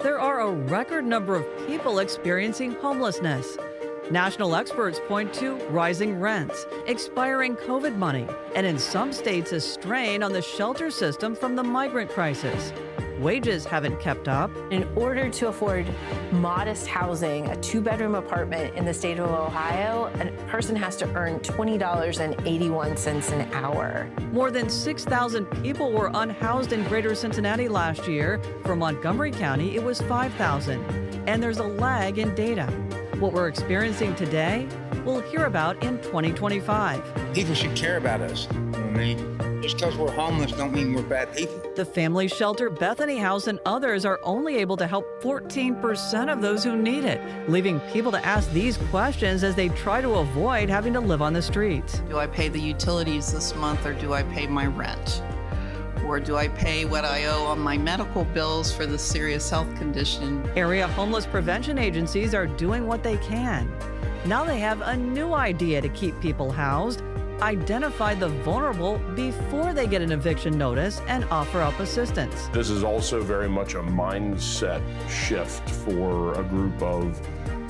there are a record number of people experiencing homelessness. National experts point to rising rents, expiring COVID money, and in some states a strain on the shelter system from the migrant crisis. Wages haven't kept up. In order to afford modest housing, a two-bedroom apartment in the state of Ohio, a person has to earn $20.81 an hour. More than 6,000 people were unhoused in Greater Cincinnati last year. For Montgomery County, it was 5,000. And there's a lag in data. What we're experiencing today, we'll hear about in 2025. People should care about us. You know what I mean? Just because we're homeless don't mean we're bad people. The family shelter, Bethany House, and others are only able to help 14% of those who need it, leaving people to ask these questions as they try to avoid having to live on the streets. Do I pay the utilities this month, or do I pay my rent? Or do I pay what I owe on my medical bills for the serious health condition? Area homeless prevention agencies are doing what they can. Now they have a new idea to keep people housed: identify the vulnerable before they get an eviction notice and offer up assistance. This is also very much a mindset shift for a group of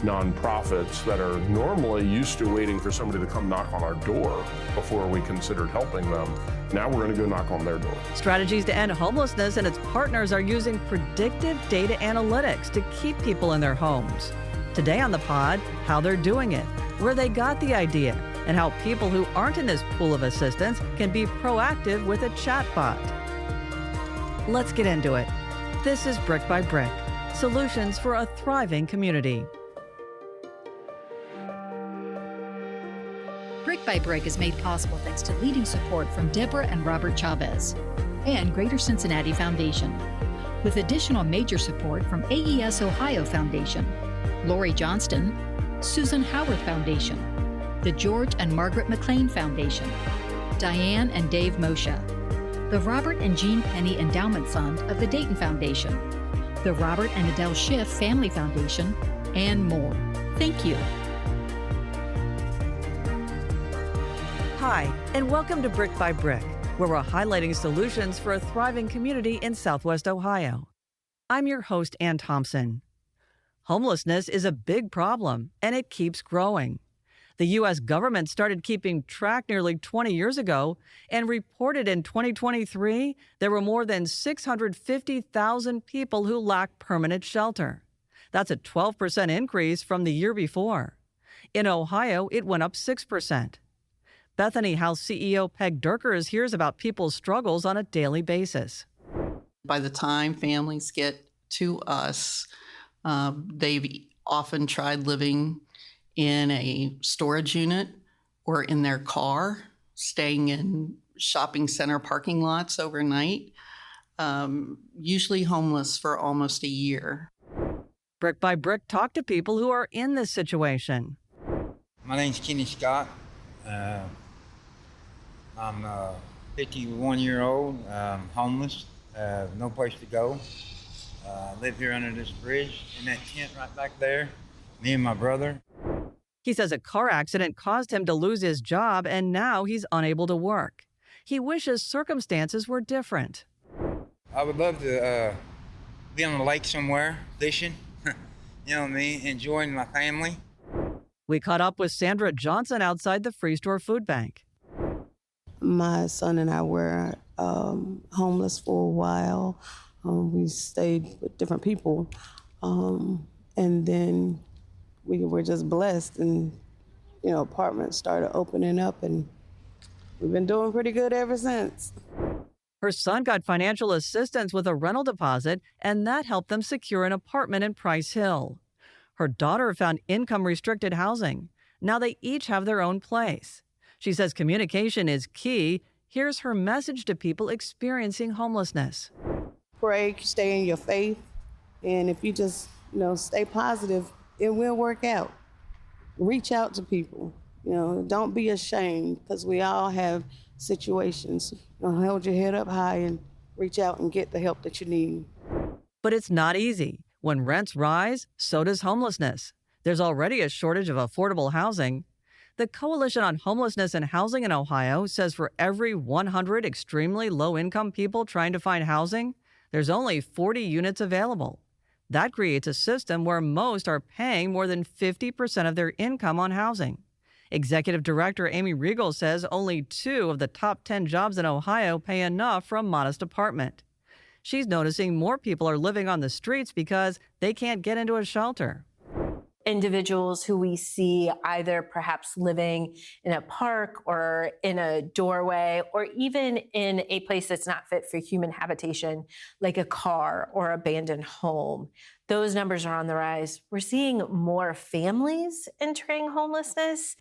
nonprofits that are normally used to waiting for somebody to come knock on our door before we considered helping them. Now we're going to go knock on their door. Strategies to End Homelessness and its partners are using predictive data analytics to keep people in their homes. Today on the pod, how they're doing it, where they got the idea, and how people who aren't in this pool of assistance can be proactive with a chatbot. Let's get into it. This is Brick by Brick, solutions for a thriving community. Brick by Brick is made possible thanks to leading support from Deborah and Robert Chavez and Greater Cincinnati Foundation, with additional major support from AES Ohio Foundation, Lori Johnston, Susan Howard Foundation, the George and Margaret McLean Foundation, Diane and Dave Moshe, the Robert and Jean Penny Endowment Fund of the Dayton Foundation, the Robert and Adele Schiff Family Foundation, and more. Thank you. Hi, and welcome to Brick by Brick, where we're highlighting solutions for a thriving community in Southwest Ohio. I'm your host, Ann Thompson. Homelessness is a big problem, and it keeps growing. The U.S. government started keeping track nearly 20 years ago and reported in 2023 there were more than 650,000 people who lack permanent shelter. That's a 12% increase from the year before. In Ohio, it went up 6%. Bethany House CEO Peg Durkers hears about people's struggles on a daily basis. By the time families get to us, they've often tried living in a storage unit or in their car, staying in shopping center parking lots overnight, usually homeless for almost a year. Brick by Brick talked to people who are in this situation. My name's Kenny Scott. I'm 51-year-old, homeless, no place to go. Live here under this bridge in that tent right back there, me and my brother. He says a car accident caused him to lose his job, and now he's unable to work. He wishes circumstances were different. I would love to be on the lake somewhere, fishing, you know what I mean, enjoying my family. We caught up with Sandra Johnson outside the Free Store Food Bank. My son and I were homeless for a while. We stayed with different people. And then we were just blessed, and, apartments started opening up, and we've been doing pretty good ever since. Her son got financial assistance with a rental deposit, and that helped them secure an apartment in Price Hill. Her daughter found income-restricted housing. Now they each have their own place. She says communication is key. Here's her message to people experiencing homelessness. Pray, stay in your faith, and if you just, stay positive, it will work out. Reach out to people. Don't be ashamed, because we all have situations. Hold your head up high and reach out and get the help that you need. But it's not easy. When rents rise, so does homelessness. There's already a shortage of affordable housing. The Coalition on Homelessness and Housing in Ohio says for every 100 extremely low-income people trying to find housing, there's only 40 units available. That creates a system where most are paying more than 50% of their income on housing. Executive Director Amy Riegel says only 2 of the top 10 jobs in Ohio pay enough for a modest apartment. She's noticing more people are living on the streets because they can't get into a shelter. Individuals who we see either perhaps living in a park or in a doorway or even in a place that's not fit for human habitation, like a car or abandoned home. Those numbers are on the rise. We're seeing more families entering homelessness.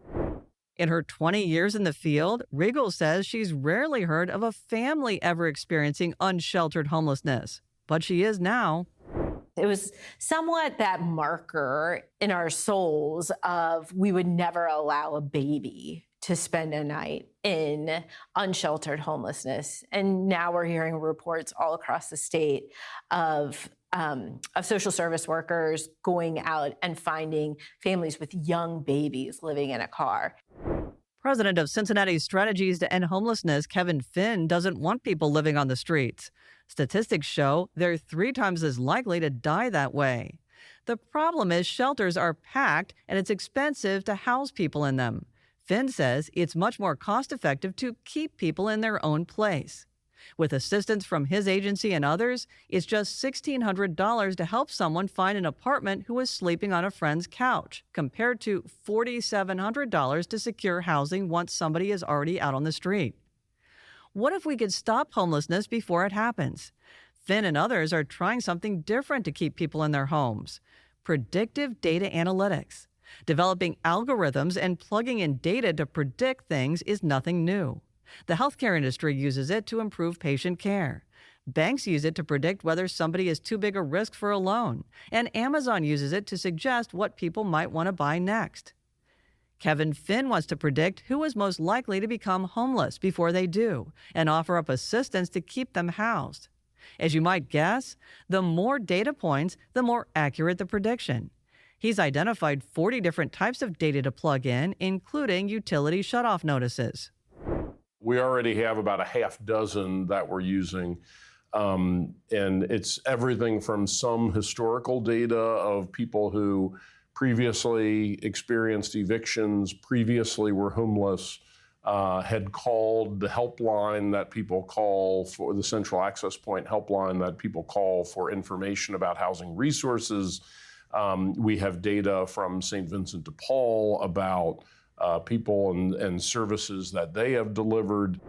In her 20 years in the field, Riegel says she's rarely heard of a family ever experiencing unsheltered homelessness, but she is now. It was somewhat that marker in our souls of we would never allow a baby to spend a night in unsheltered homelessness. And now we're hearing reports all across the state of social service workers going out and finding families with young babies living in a car. President of Cincinnati's Strategies to End Homelessness, Kevin Finn, doesn't want people living on the streets. Statistics show they're 3 times as likely to die that way. The problem is shelters are packed and it's expensive to house people in them. Finn says it's much more cost-effective to keep people in their own place. With assistance from his agency and others, it's just $1,600 to help someone find an apartment who is sleeping on a friend's couch, compared to $4,700 to secure housing once somebody is already out on the street. What if we could stop homelessness before it happens? Finn and others are trying something different to keep people in their homes: predictive data analytics. Developing algorithms and plugging in data to predict things is nothing new. The healthcare industry uses it to improve patient care. Banks use it to predict whether somebody is too big a risk for a loan. And Amazon uses it to suggest what people might want to buy next. Kevin Finn wants to predict who is most likely to become homeless before they do and offer up assistance to keep them housed. As you might guess, the more data points, the more accurate the prediction. He's identified 40 different types of data to plug in, including utility shutoff notices. We already have about a half dozen that we're using, and it's everything from some historical data of people who previously experienced evictions, previously were homeless, had called the helpline that people call for, the central access point helpline that people call for information about housing resources. We have data from St. Vincent de Paul about people and services that they have delivered.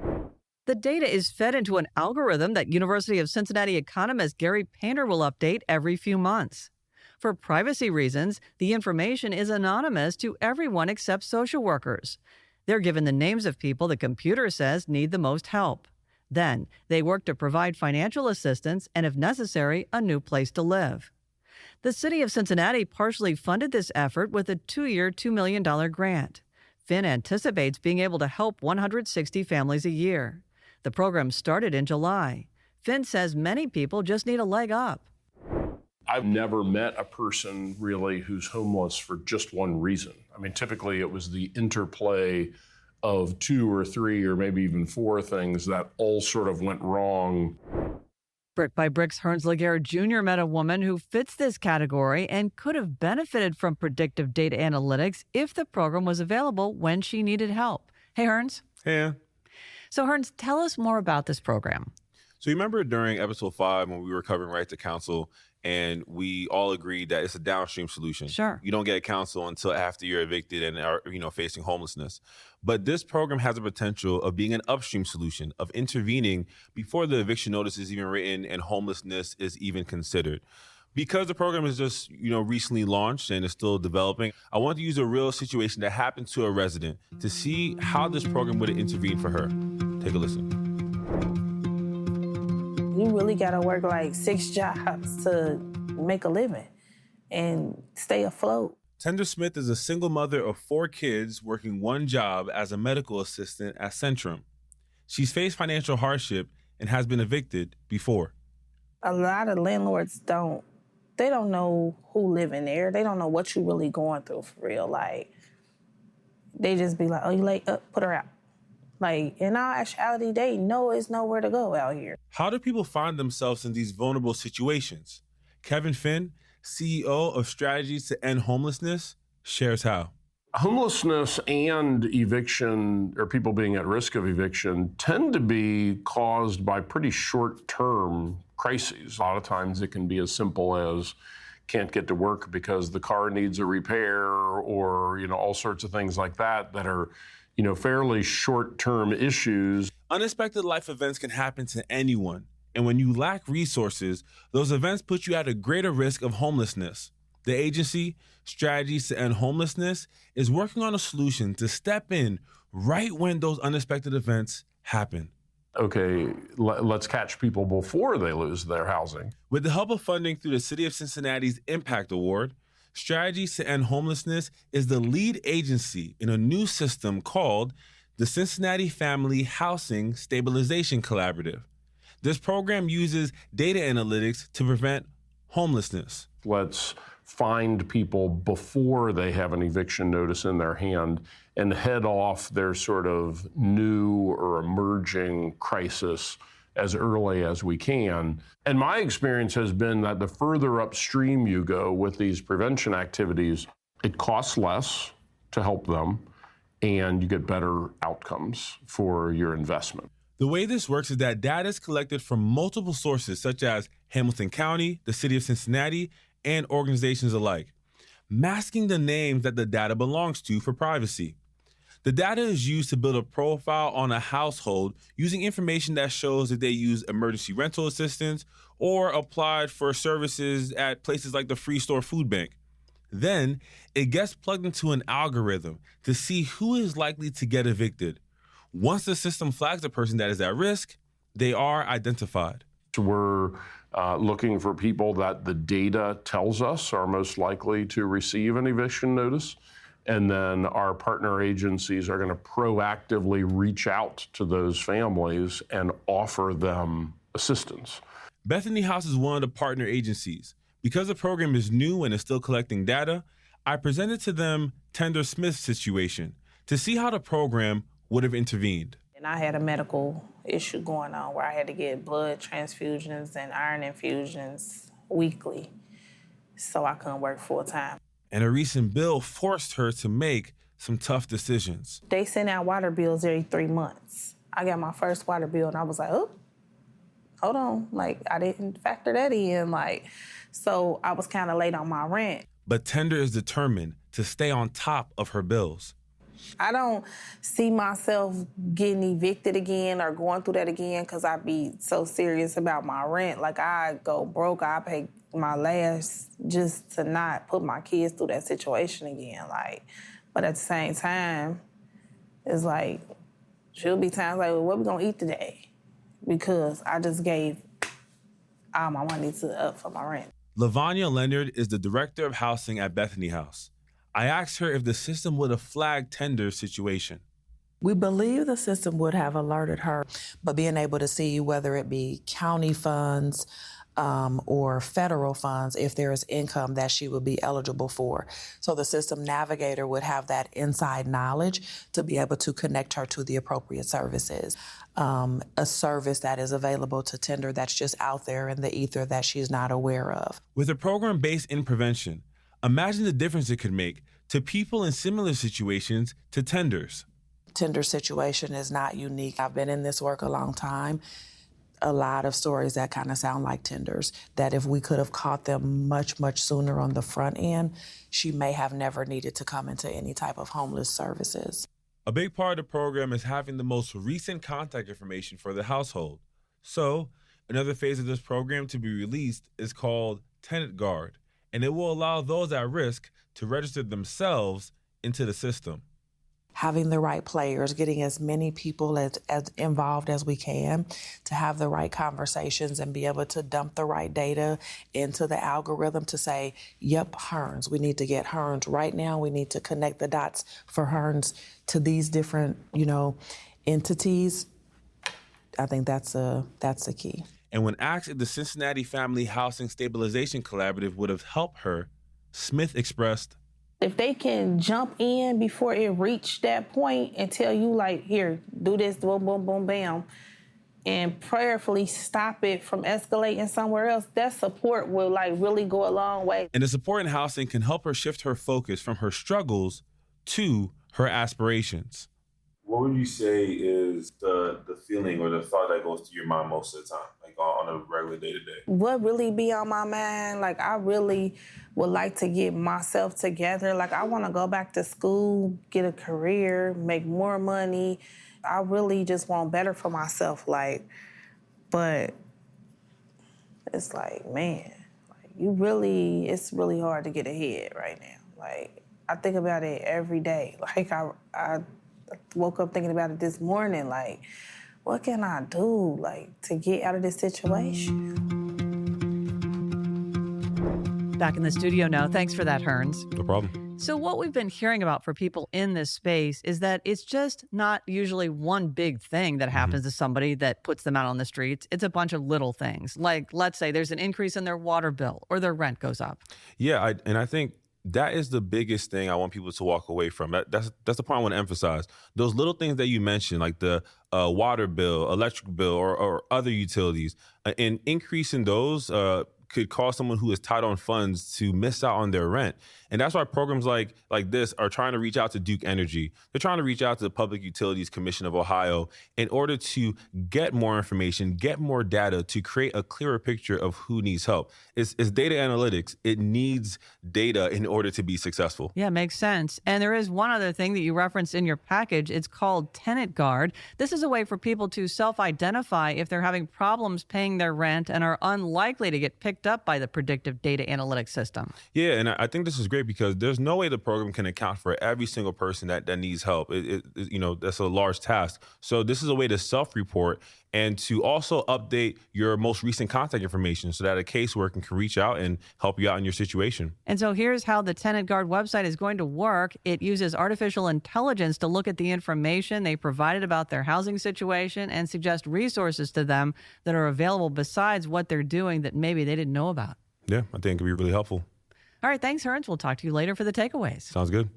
The data is fed into an algorithm that University of Cincinnati economist Gary Painter will update every few months. For privacy reasons, the information is anonymous to everyone except social workers. They're given the names of people the computer says need the most help. Then, they work to provide financial assistance and, if necessary, a new place to live. The city of Cincinnati partially funded this effort with a 2-year, $2 million grant. Finn anticipates being able to help 160 families a year. The program started in July. Finn says many people just need a leg up. I've never met a person really who's homeless for just one reason. I mean, typically it was the interplay of 2 or 3 or maybe even 4 things that all sort of went wrong. Brick by Brick's Hearns Laguerre Jr. met a woman who fits this category and could have benefited from predictive data analytics if the program was available when she needed help. Hey, Hearns. Hey. So, Hearns, tell us more about this program. So you remember during episode 5 when we were covering right to counsel and we all agreed that it's a downstream solution. Sure. You don't get counsel until after you're evicted and are, facing homelessness. But this program has the potential of being an upstream solution, of intervening before the eviction notice is even written and homelessness is even considered. Because the program is just, recently launched and is still developing, I want to use a real situation that happened to a resident to see how this program would intervene for her. Take a listen. You really got to work like 6 jobs to make a living and stay afloat. Tender Smith is a single mother of 4 kids working 1 job as a medical assistant at Centrum. She's faced financial hardship and has been evicted before. A lot of landlords don't know who live in there. They don't know what you're really going through for real. Like, they just be like, oh, you late? Put her out. Like, in all actuality, they know it's nowhere to go out here. How do people find themselves in these vulnerable situations? Kevin Finn CEO of Strategies to End Homelessness, shares how. Homelessness and eviction, or people being at risk of eviction, tend to be caused by pretty short-term crises. A lot of times it can be as simple as can't get to work because the car needs a repair, or all sorts of things like that are fairly short-term issues. Unexpected life events can happen to anyone, and when you lack resources, those events put you at a greater risk of homelessness. The agency, Strategies to End Homelessness, is working on a solution to step in right when those unexpected events happen. Okay, let's catch people before they lose their housing. With the help of funding through the City of Cincinnati's Impact Award, Strategies to End Homelessness is the lead agency in a new system called the Cincinnati Family Housing Stabilization Collaborative. This program uses data analytics to prevent homelessness. Let's find people before they have an eviction notice in their hand and head off their sort of new or emerging crisis as early as we can. And my experience has been that the further upstream you go with these prevention activities, it costs less to help them, and you get better outcomes for your investment. The way this works is that data is collected from multiple sources, such as Hamilton County, the City of Cincinnati, and organizations alike, masking the names that the data belongs to for privacy. The data is used to build a profile on a household using information that shows if they use emergency rental assistance or applied for services at places like the Free Store Food Bank. Then it gets plugged into an algorithm to see who is likely to get evicted. Once the system flags a person that is at risk, they are identified. We're looking for people that the data tells us are most likely to receive an eviction notice. And then our partner agencies are going to proactively reach out to those families and offer them assistance. Bethany House is one of the partner agencies. Because the program is new and is still collecting data, I presented to them Tender Smith's situation to see how the program would have intervened. And I had a medical issue going on where I had to get blood transfusions and iron infusions weekly, so I couldn't work full time. And a recent bill forced her to make some tough decisions. They send out water bills every 3 months. I got my first water bill and I was like, oh, hold on. I didn't factor that in. So I was kind of late on my rent. But Tender is determined to stay on top of her bills. I don't see myself getting evicted again or going through that again because I be so serious about my rent. I go broke, I pay my last just to not put my kids through that situation again. But at the same time, it's she'll be times well, what we gonna eat today? Because I just gave all my money for my rent. LaVanya Leonard is the director of housing at Bethany House. I asked her if the system would have flagged Tender's situation. We believe the system would have alerted her, but being able to see whether it be county funds or federal funds, if there is income that she would be eligible for. So the system navigator would have that inside knowledge to be able to connect her to the appropriate services. A service that is available to Tender that's just out there in the ether that she's not aware of. With a program based in prevention, imagine the difference it could make to people in similar situations to Tender's. Tender's situation is not unique. I've been in this work a long time. A lot of stories that kind of sound like Tender's, that if we could have caught them much, much sooner on the front end, she may have never needed to come into any type of homeless services. A big part of the program is having the most recent contact information for the household. So, another phase of this program to be released is called Tenant Guard, and it will allow those at risk to register themselves into the system. Having the right players, getting as many people as involved as we can to have the right conversations and be able to dump the right data into the algorithm to say, yep, Hearns, we need to get Hearns right now. We need to connect the dots for Hearns to these different, entities. I think that's a key. And when asked if the Cincinnati Family Housing Stabilization Collaborative would have helped her, Smith expressed, if they can jump in before it reached that point and tell you, here, do this, boom, boom, boom, bam, and prayerfully stop it from escalating somewhere else, that support will like really go a long way. And the support in housing can help her shift her focus from her struggles to her aspirations. What would you say is the feeling or the thought that goes through your mind most of the time, like on a regular day-to-day? What really be on my mind, like I really would like to get myself together. Like I want to go back to school, get a career, make more money. I really just want better for myself, like, but it's like, man, like it's really hard to get ahead right now. Like I think about it every day. Like I woke up thinking about it this morning, like, what can I do, like, to get out of this situation? Back in the studio now. Thanks for that, Hearns. No problem. So what we've been hearing about for people in this space is that it's just not usually one big thing that happens to somebody that puts them out on the streets. It's a bunch of little things. Like, let's say there's an increase in their water bill or their rent goes up. Yeah, I think that is the biggest thing I want people to walk away from. That's the point I want to emphasize. Those little things that you mentioned, like the water bill, electric bill, or other utilities, an increase in those could cause someone who is tight on funds to miss out on their rent. And that's why programs like this are trying to reach out to Duke Energy. They're trying to reach out to the Public Utilities Commission of Ohio in order to get more information, get more data to create a clearer picture of who needs help. It's data analytics. It needs data in order to be successful. Yeah, makes sense. And there is one other thing that you referenced in your package. It's called Tenant Guard. This is a way for people to self-identify if they're having problems paying their rent and are unlikely to get picked up by the predictive data analytics system. Yeah, and I think this is great because there's no way the program can account for every single person that needs help. That's a large task. So this is a way to self-report and to also update your most recent contact information so that a caseworker can reach out and help you out in your situation. And so here's how the Tenant Guard website is going to work. It uses artificial intelligence to look at the information they provided about their housing situation and suggest resources to them that are available besides what they're doing that maybe they didn't know about. Yeah, I think it could be really helpful. All right, thanks, Hearns. We'll talk to you later for the takeaways. Sounds good.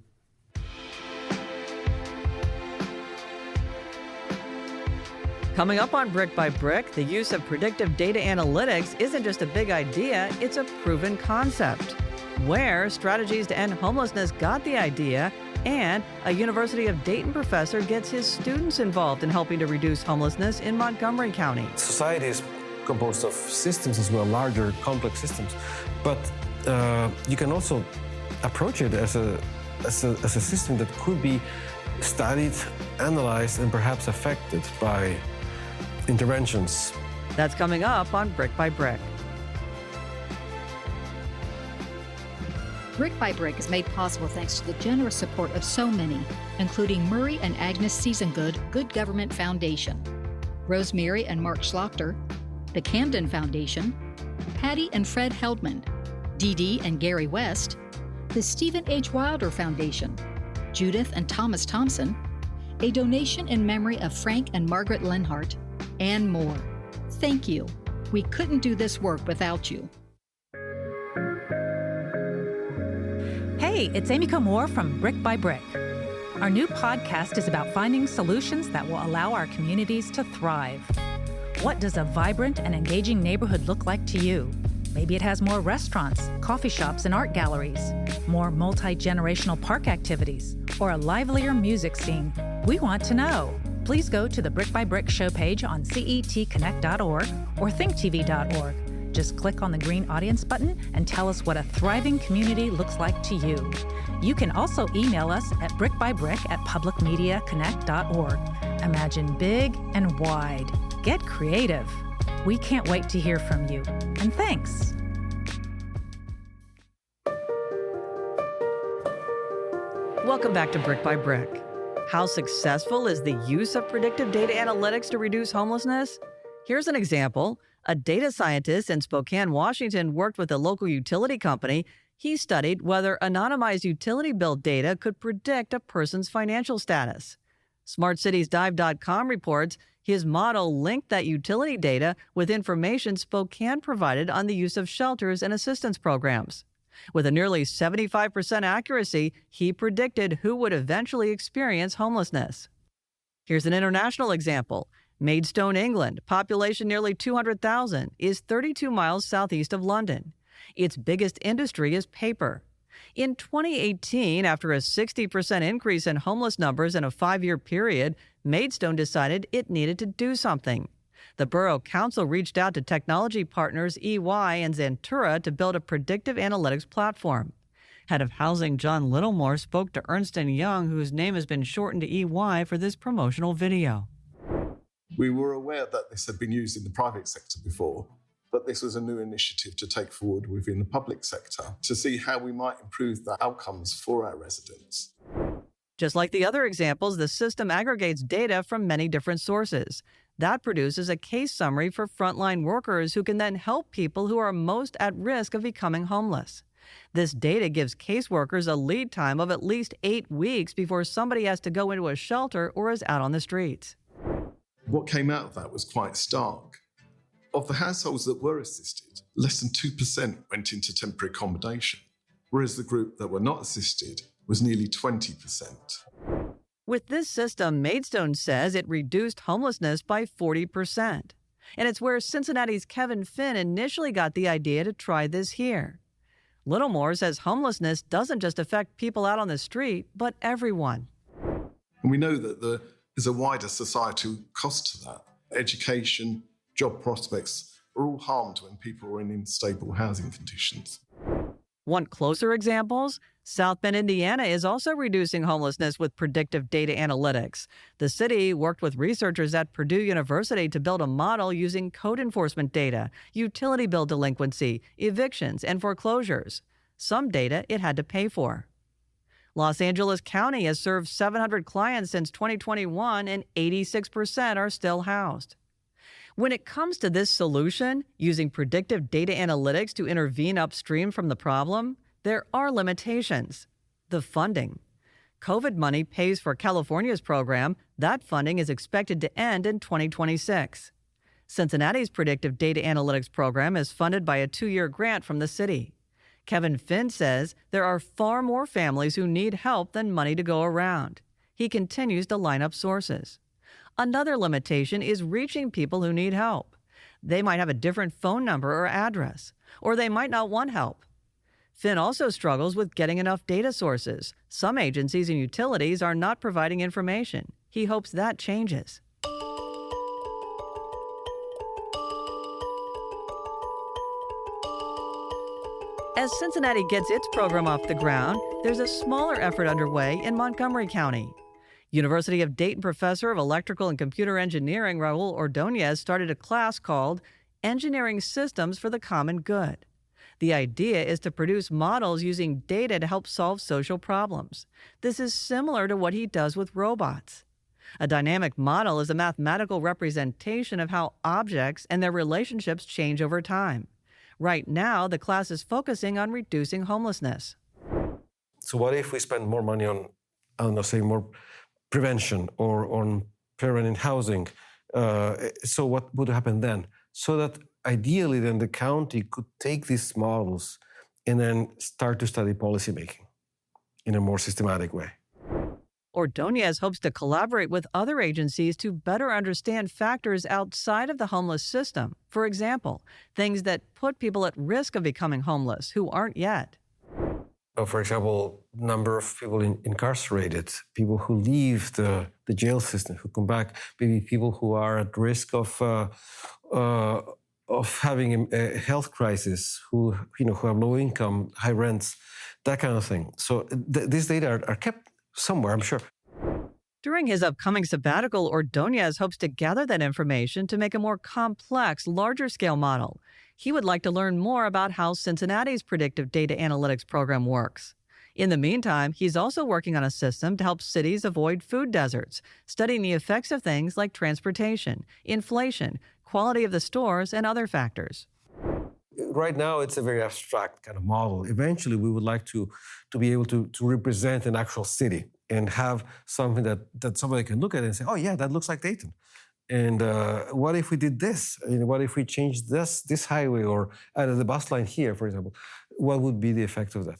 Coming up on Brick by Brick, the use of predictive data analytics isn't just a big idea, it's a proven concept. Where Strategies to End Homelessness got the idea, and a University of Dayton professor gets his students involved in helping to reduce homelessness in Montgomery County. Society is composed of systems as well, larger, complex systems. But you can also approach it as a system that could be studied, analyzed, and perhaps affected by interventions. That's coming up on Brick by Brick. Brick by Brick is made possible thanks to the generous support of so many, including Murray and Agnes Seasongood Good Government Foundation, Rosemary and Mark Schlachter, the Camden Foundation, Patty and Fred Heldman, Dee Dee and Gary West, the Stephen H. Wilder Foundation, Judith and Thomas Thompson, a donation in memory of Frank and Margaret Lenhart, and more. Thank you. We couldn't do this work without you. Hey, it's Amy Moore from Brick by Brick. Our new podcast is about finding solutions that will allow our communities to thrive. What does a vibrant and engaging neighborhood look like to you? Maybe it has more restaurants, coffee shops, and art galleries, more multi-generational park activities, or a livelier music scene. We want to know. Please go to the Brick by Brick show page on cetconnect.org or thinktv.org. Just click on the green audience button and tell us what a thriving community looks like to you. You can also email us at brickbybrick@publicmediaconnect.org. Imagine big and wide. Get creative. We can't wait to hear from you. And thanks. Welcome back to Brick by Brick. How successful is the use of predictive data analytics to reduce homelessness? Here's an example. A data scientist in Spokane, Washington, worked with a local utility company. He studied whether anonymized utility bill data could predict a person's financial status. SmartCitiesDive.com reports his model linked that utility data with information Spokane provided on the use of shelters and assistance programs. With a nearly 75% accuracy, he predicted who would eventually experience homelessness. Here's an international example. Maidstone, England, population nearly 200,000, is 32 miles southeast of London. Its biggest industry is paper. In 2018, after a 60% increase in homeless numbers in a 5-year period, Maidstone decided it needed to do something. The Borough Council reached out to technology partners EY and Zentura to build a predictive analytics platform. Head of Housing John Littlemore spoke to Ernst & Young, whose name has been shortened to EY, for this promotional video. We were aware that this had been used in the private sector before, but this was a new initiative to take forward within the public sector to see how we might improve the outcomes for our residents. Just like the other examples, the system aggregates data from many different sources. That produces a case summary for frontline workers who can then help people who are most at risk of becoming homeless. This data gives caseworkers a lead time of at least 8 weeks before somebody has to go into a shelter or is out on the streets. What came out of that was quite stark. Of the households that were assisted, less than 2% went into temporary accommodation, whereas the group that were not assisted was nearly 20%. With this system, Maidstone says it reduced homelessness by 40%. And it's where Cincinnati's Kevin Finn initially got the idea to try this here. Littlemore says homelessness doesn't just affect people out on the street, but everyone. And we know that there's a wider societal cost to that. Education, job prospects are all harmed when people are in unstable housing conditions. Want closer examples? South Bend, Indiana is also reducing homelessness with predictive data analytics. The city worked with researchers at Purdue University to build a model using code enforcement data, utility bill delinquency, evictions, and foreclosures. Some data it had to pay for. Los Angeles County has served 700 clients since 2021, and 86% are still housed. When it comes to this solution, using predictive data analytics to intervene upstream from the problem, there are limitations. The funding. COVID money pays for California's program. That funding is expected to end in 2026. Cincinnati's predictive data analytics program is funded by a 2-year grant from the city. Kevin Finn says there are far more families who need help than money to go around. He continues to line up sources. Another limitation is reaching people who need help. They might have a different phone number or address, or they might not want help. Finn also struggles with getting enough data sources. Some agencies and utilities are not providing information. He hopes that changes. As Cincinnati gets its program off the ground, there's a smaller effort underway in Montgomery County. University of Dayton professor of electrical and computer engineering Raúl Ordóñez started a class called Engineering Systems for the Common Good. The idea is to produce models using data to help solve social problems. This is similar to what he does with robots. A dynamic model is a mathematical representation of how objects and their relationships change over time. Right now, the class is focusing on reducing homelessness. So what if we spend more money on, more prevention or on permanent housing? So what would happen then? So that ideally then the county could take these models and then start to study policymaking in a more systematic way. Ordóñez hopes to collaborate with other agencies to better understand factors outside of the homeless system. For example, things that put people at risk of becoming homeless who aren't yet. For example, number of people incarcerated, people who leave the jail system, who come back, maybe people who are at risk of having a health crisis, who have low income, high rents, that kind of thing. So these data are kept somewhere, I'm sure. During his upcoming sabbatical, Ordóñez hopes to gather that information to make a more complex, larger-scale model. He would like to learn more about how Cincinnati's predictive data analytics program works. In the meantime, he's also working on a system to help cities avoid food deserts, studying the effects of things like transportation, inflation, quality of the stores, and other factors. Right now, it's a very abstract kind of model. Eventually, we would like to be able to represent an actual city and have something that somebody can look at and say, oh, yeah, that looks like Dayton. And what if we did this? What if we changed this highway or added the bus line here, for example? What would be the effect of that?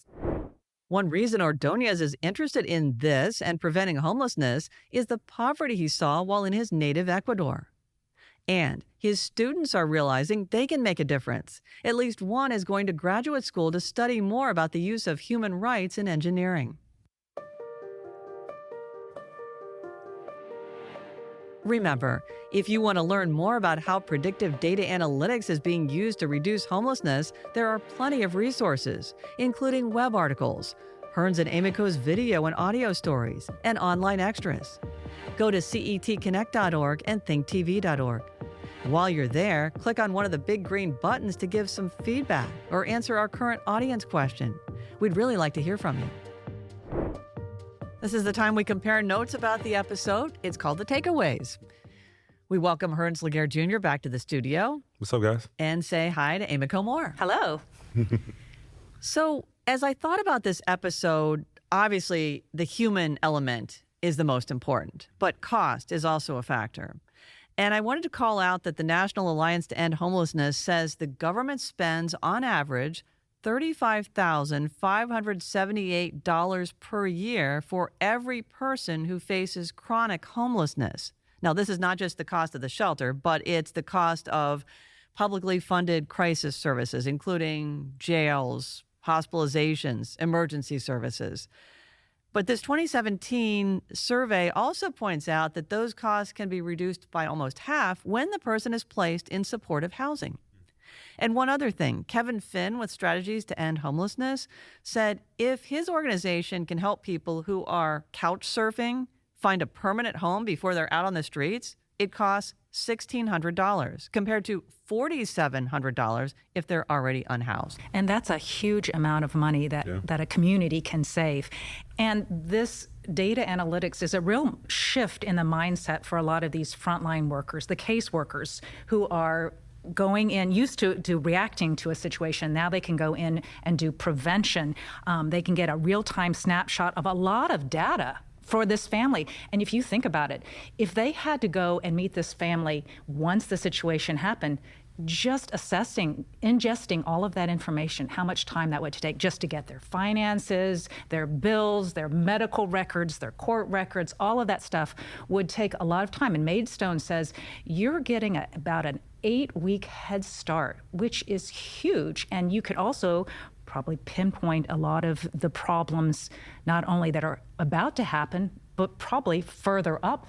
One reason Ordóñez is interested in this and preventing homelessness is the poverty he saw while in his native Ecuador. And his students are realizing they can make a difference. At least one is going to graduate school to study more about the use of human rights in engineering. Remember, if you want to learn more about how predictive data analytics is being used to reduce homelessness, there are plenty of resources, including web articles, Hearns and Amico's video and audio stories, and online extras. Go to cetconnect.org and thinktv.org. While you're there, click on one of the big green buttons to give some feedback or answer our current audience question. We'd really like to hear from you. This is the time we compare notes about the episode. It's called The Takeaways. We welcome Hearns Laguerre Jr. back to the studio. What's up, guys? And say hi to Amico Moore. Hello. So, as I thought about this episode, obviously the human element is the most important, but cost is also a factor. And I wanted to call out that the National Alliance to End Homelessness says the government spends, on average, $35,578 per year for every person who faces chronic homelessness. Now, this is not just the cost of the shelter, but it's the cost of publicly funded crisis services, including jails, hospitalizations, emergency services. But this 2017 survey also points out that those costs can be reduced by almost half when the person is placed in supportive housing. And one other thing, Kevin Finn with Strategies to End Homelessness said if his organization can help people who are couch surfing find a permanent home before they're out on the streets, it costs $1,600 compared to $4,700 if they're already unhoused. And that's a huge amount of money that a community can save. And this data analytics is a real shift in the mindset for a lot of these frontline workers, the case workers who are going in, used to reacting to a situation. Now they can go in and do prevention. They can get a real-time snapshot of a lot of data for this family. And if you think about it, if they had to go and meet this family once the situation happened, just ingesting all of that information, how much time that would take just to get their finances, their bills, their medical records, their court records, all of that stuff would take a lot of time. And Maidstone says you're getting about an 8-week head start, which is huge. And you could also probably pinpoint a lot of the problems, not only that are about to happen, but probably further up.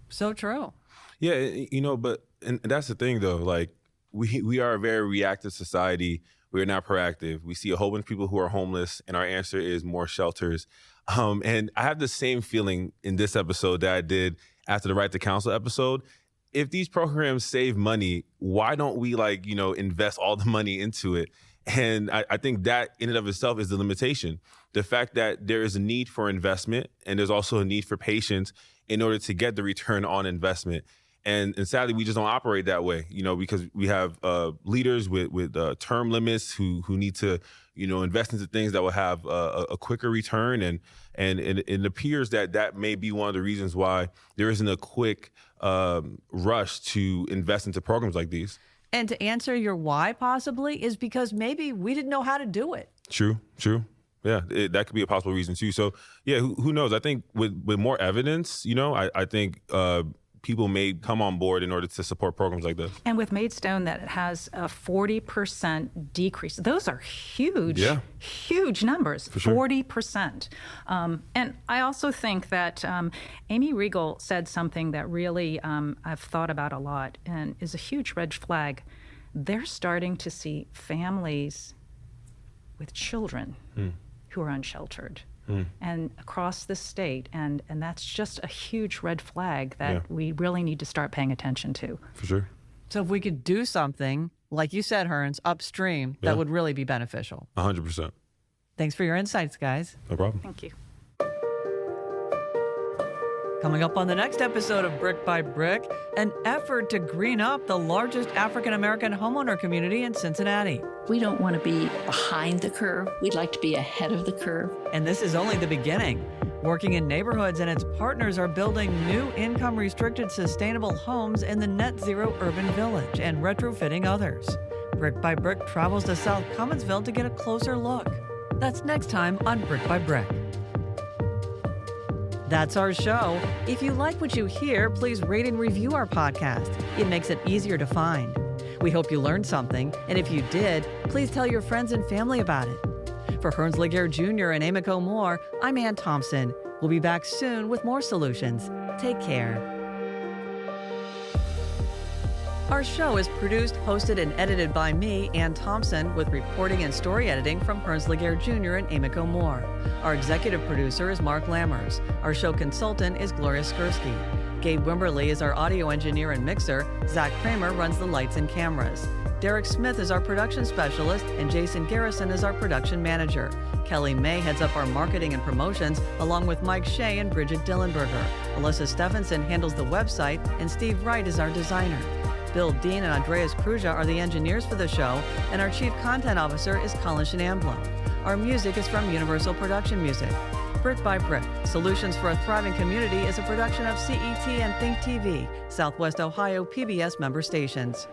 So true. Yeah, and that's the thing, though. Like, we are a very reactive society. We're not proactive. We see a whole bunch of people who are homeless, and our answer is more shelters. And I have the same feeling in this episode that I did after the Right to Counsel episode. If these programs save money, why don't we invest all the money into it? And I think that in and of itself is the limitation. The fact that there is a need for investment and there's also a need for patience in order to get the return on investment. And sadly, we just don't operate that way, because we have leaders with term limits who need to, invest into things that will have a quicker return. And it appears that may be one of the reasons why there isn't a quick rush to invest into programs like these. And to answer your why possibly is because maybe we didn't know how to do it. True. Yeah, that could be a possible reason too. So yeah, who knows? I think with more evidence, I think people may come on board in order to support programs like this. And with Maidstone, that it has a 40% decrease. Those are huge, huge numbers, for sure. 40%. And I also think that Amy Riegel said something that really I've thought about a lot and is a huge red flag. They're starting to see families with children who are unsheltered. And across the state, and that's just a huge red flag that we really need to start paying attention to. For sure. So if we could do something, like you said, Hearns, upstream, that would really be beneficial. 100%. Thanks for your insights, guys. No problem. Thank you. Coming up on the next episode of Brick by Brick, an effort to green up the largest African-American homeowner community in Cincinnati. We don't want to be behind the curve. We'd like to be ahead of the curve. And this is only the beginning. Working in Neighborhoods and its partners are building new income-restricted sustainable homes in the Net Zero Urban Village and retrofitting others. Brick by Brick travels to South Commonwealth to get a closer look. That's next time on Brick by Brick. That's our show. If you like what you hear, please rate and review our podcast. It makes it easier to find. We hope you learned something, and if you did, please tell your friends and family about it. For Hearns Laguerre Jr. and Emiko Moore, I'm Ann Thompson. We'll be back soon with more solutions. Take care. Our show is produced, hosted, and edited by me, Ann Thompson, with reporting and story editing from Hearns Laguerre Jr. and Emiko Moore. Our executive producer is Mark Lammers. Our show consultant is Gloria Skursky. Gabe Wimberly is our audio engineer and mixer. Zach Kramer runs the lights and cameras. Derek Smith is our production specialist, and Jason Garrison is our production manager. Kelly May heads up our marketing and promotions, along with Mike Shea and Bridget Dillenberger. Alyssa Stephenson handles the website, and Steve Wright is our designer. Bill Dean and Andreas Kruja are the engineers for the show, and our chief content officer is Colin Shenamblo. Our music is from Universal Production Music. Brick by Brick, Solutions for a Thriving Community is a production of CET and Think TV, Southwest Ohio PBS member stations.